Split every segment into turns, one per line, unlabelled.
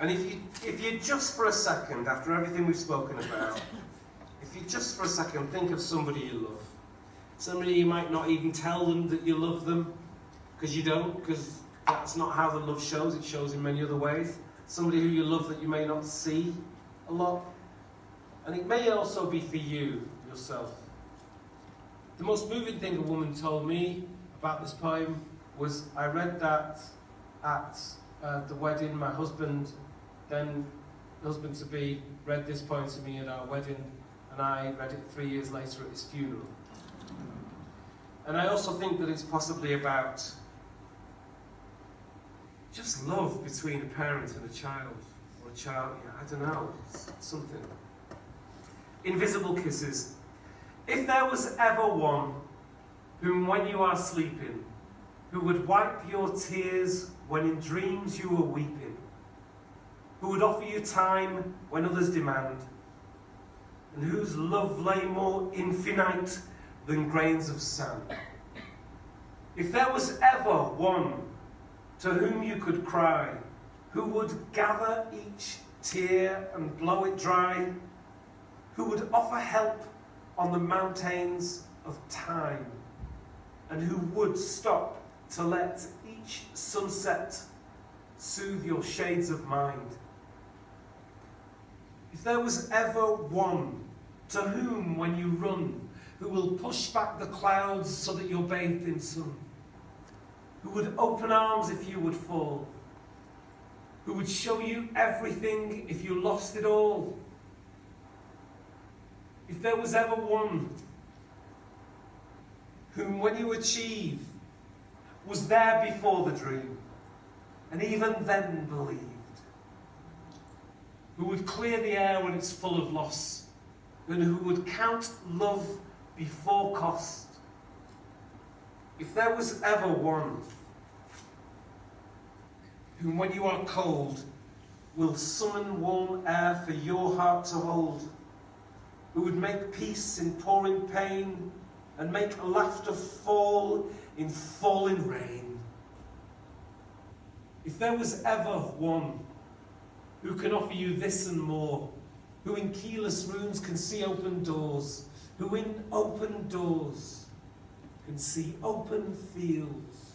And if you just for a second, after everything we've spoken about, if you just for a second think of somebody you love, somebody you might not even tell them that you love them, because you don't, because that's not how the love shows, it shows in many other ways. Somebody who you love that you may not see a lot. And it may also be for you, yourself. The most moving thing a woman told me about this poem was, I read that at the wedding. My husband, then husband-to-be, read this poem to me at our wedding, and I read it 3 years later at his funeral. And I also think that it's possibly about just love between a parent and a child, or a child, yeah, I don't know, something. Invisible kisses. If there was ever one whom when you are sleeping, who would wipe your tears when in dreams you were weeping, who would offer you time when others demand, and whose love lay more infinite than grains of sand. If there was ever one to whom you could cry, who would gather each tear and blow it dry, who would offer help on the mountains of time, and who would stop to let each sunset soothe your shades of mind. If there was ever one to whom, when you run, who will push back the clouds so that you're bathed in sun, who would open arms if you would fall, who would show you everything if you lost it all. If there was ever one whom, when you achieve, was there before the dream, and even then believed, who would clear the air when it's full of loss, and who would count love before cost. If there was ever one whom, when you are cold, will summon warm air for your heart to hold, who would make peace in pouring pain and make laughter fall in falling rain. If there was ever one who can offer you this and more, who in keyless rooms can see open doors, who in open doors can see open fields,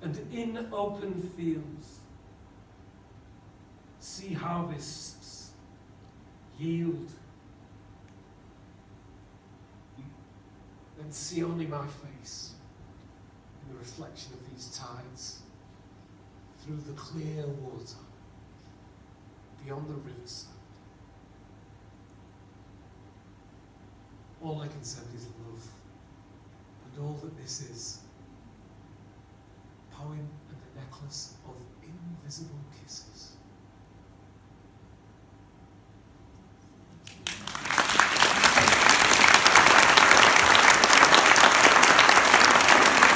and in open fields see harvests yield, and see only my face in the reflection of these tides through the clear water beyond the riverside. All I can send is love, and all that this is, a poem and a necklace of invisible kisses.